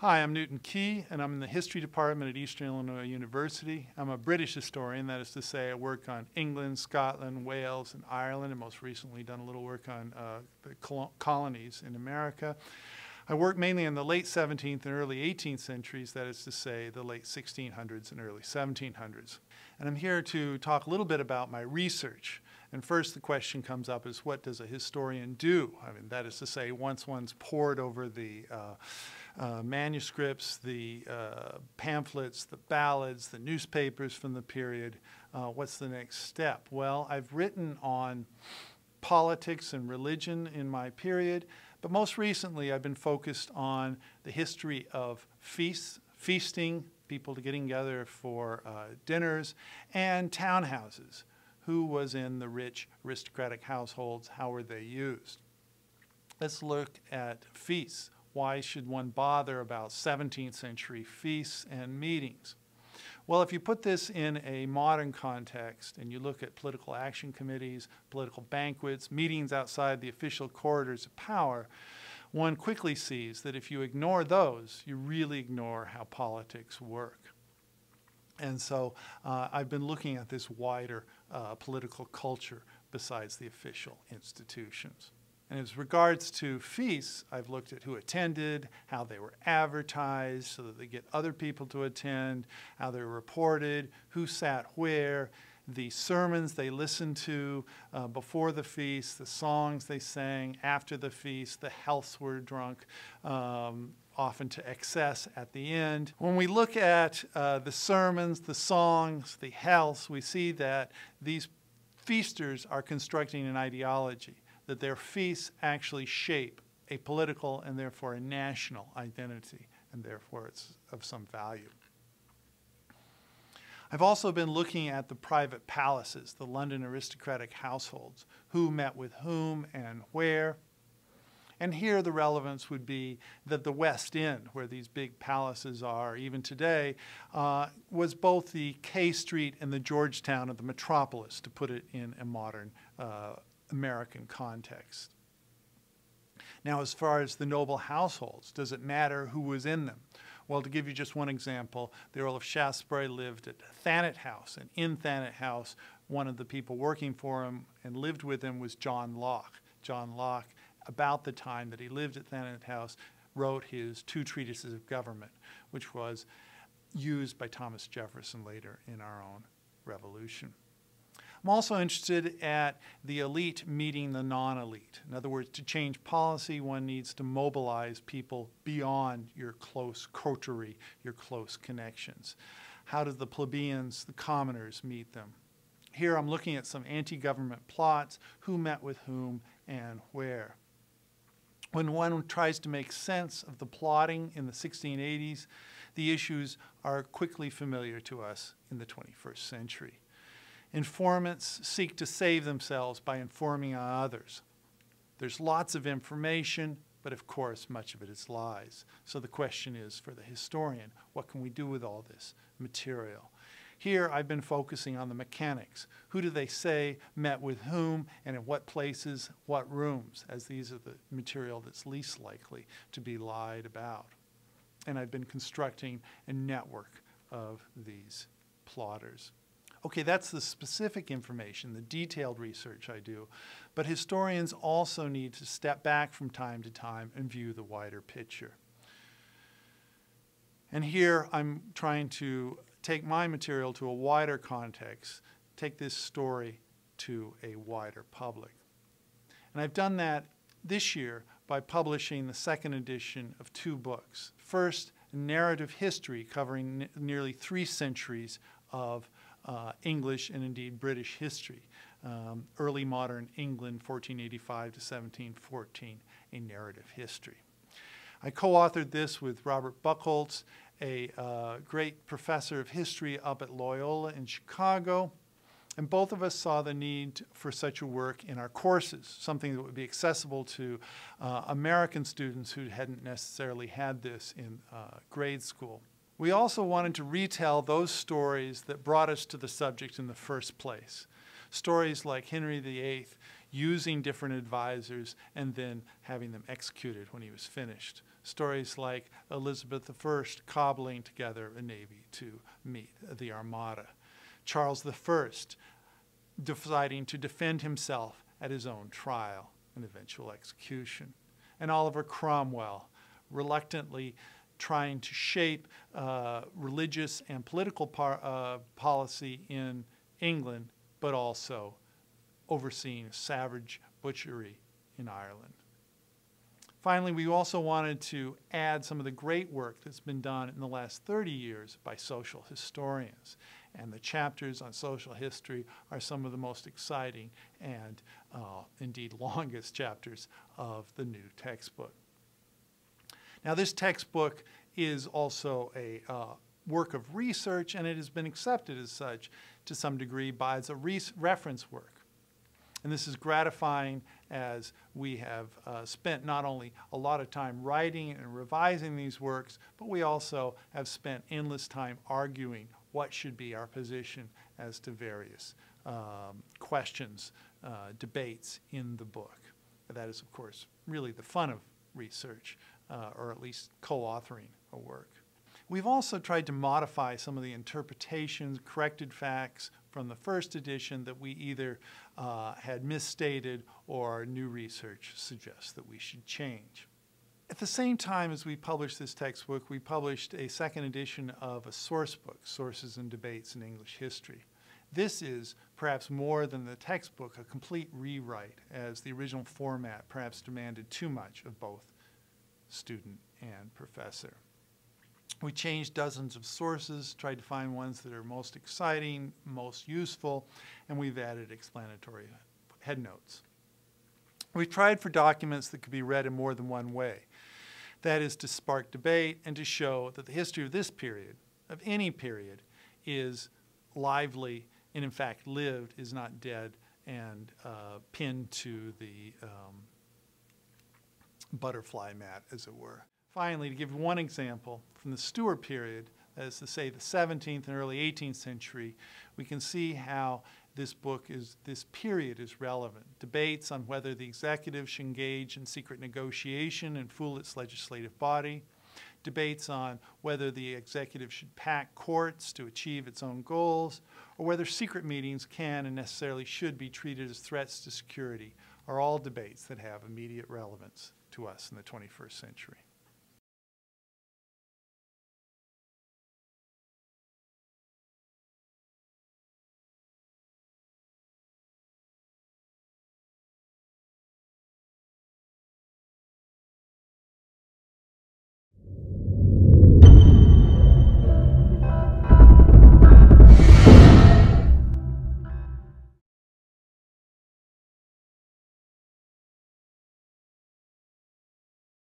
Hi, I'm Newton Key, and I'm in the History Department at Eastern Illinois University. I'm a British historian, that is to say I work on England, Scotland, Wales, and Ireland, and most recently done a little work on the colonies in America. I work mainly in the late 17th and early 18th centuries, that is to say the late 1600s and early 1700s. And I'm here to talk a little bit about my research. And first the question comes up is, what does a historian do? I mean, that is to say, once one's pored over the manuscripts, the pamphlets, the ballads, the newspapers from the period, what's the next step? Well, I've written on politics and religion in my period, but most recently I've been focused on the history of feasts, feasting, people getting together for dinners, and townhouses. Who was in the rich aristocratic households? How were they used? Let's look at feasts. Why should one bother about 17th century feasts and meetings? Well, if you put this in a modern context and you look at political action committees, political banquets, meetings outside the official corridors of power, one quickly sees that if you ignore those, you really ignore how politics work. And so I've been looking at this wider political culture besides the official institutions. And as regards to feasts, I've looked at who attended, how they were advertised so that they get other people to attend, how they were reported, who sat where, the sermons they listened to before the feast, the songs they sang after the feast, the healths were drunk, often to excess at the end. When we look at the sermons, the songs, the healths, we see that these feasters are constructing an ideology, that their feasts actually shape a political and therefore a national identity, and therefore it's of some value. I've also been looking at the private palaces, the London aristocratic households, who met with whom and where. And here the relevance would be that the West End, where these big palaces are even today, was both the K Street and the Georgetown of the metropolis, to put it in a modern American context. Now, as far as the noble households, does it matter who was in them? Well, to give you just one example, the Earl of Shaftesbury lived at Thanet House, and in Thanet House, one of the people working for him and lived with him was John Locke. John Locke, about the time that he lived at Thanet House, wrote his Two Treatises of Government, which was used by Thomas Jefferson later in our own revolution. I'm also interested at the elite meeting the non-elite. In other words, to change policy, one needs to mobilize people beyond your close coterie, your close connections. How do the plebeians, the commoners, meet them? Here I'm looking at some anti-government plots, who met with whom and where. When one tries to make sense of the plotting in the 1680s, the issues are quickly familiar to us in the 21st century. Informants seek to save themselves by informing on others. There's lots of information, but of course much of it is lies. So the question is, for the historian, what can we do with all this material? Here I've been focusing on the mechanics. Who do they say met with whom, and in what places, what rooms, as these are the material that's least likely to be lied about. And I've been constructing a network of these plotters. Okay, that's the specific information, the detailed research I do, but historians also need to step back from time to time and view the wider picture. And here I'm trying to take my material to a wider context, take this story to a wider public. And I've done that this year by publishing the second edition of two books. First, a narrative history covering nearly 3 centuries of English and indeed British history. Early modern England, 1485 to 1714, a narrative history. I co-authored this with Robert Buchholz, a great professor of history up at Loyola in Chicago, and both of us saw the need for such a work in our courses, something that would be accessible to American students who hadn't necessarily had this in grade school. We also wanted to retell those stories that brought us to the subject in the first place. Stories like Henry VIII using different advisors, and then having them executed when he was finished. Stories like Elizabeth I cobbling together a navy to meet the Armada. Charles I deciding to defend himself at his own trial and eventual execution. And Oliver Cromwell reluctantly trying to shape religious and political policy in England, but also overseeing savage butchery in Ireland. Finally, we also wanted to add some of the great work that's been done in the last 30 years by social historians. And the chapters on social history are some of the most exciting and indeed longest chapters of the new textbook. Now, this textbook is also a work of research, and it has been accepted as such to some degree as a reference work. And this is gratifying, as we have spent not only a lot of time writing and revising these works, but we also have spent endless time arguing what should be our position as to various questions, debates in the book. That is, of course, really the fun of research, or at least co-authoring a work. We've also tried to modify some of the interpretations, corrected facts from the first edition that we either had misstated or new research suggests that we should change. At the same time as we published this textbook, we published a second edition of a source book, Sources and Debates in English History. This is, perhaps more than the textbook, a complete rewrite, as the original format perhaps demanded too much of both student and professor. We changed dozens of sources, tried to find ones that are most exciting, most useful, and we've added explanatory headnotes. We've tried for documents that could be read in more than one way. That is to spark debate and to show that the history of this period, of any period, is lively and in fact lived, is not dead and pinned to the butterfly mat, as it were. Finally, to give one example, from the Stuart period, that is to say the 17th and early 18th century, we can see how this period is relevant. Debates on whether the executive should engage in secret negotiation and fool its legislative body. Debates on whether the executive should pack courts to achieve its own goals, or whether secret meetings can and necessarily should be treated as threats to security, are all debates that have immediate relevance to us in the 21st century.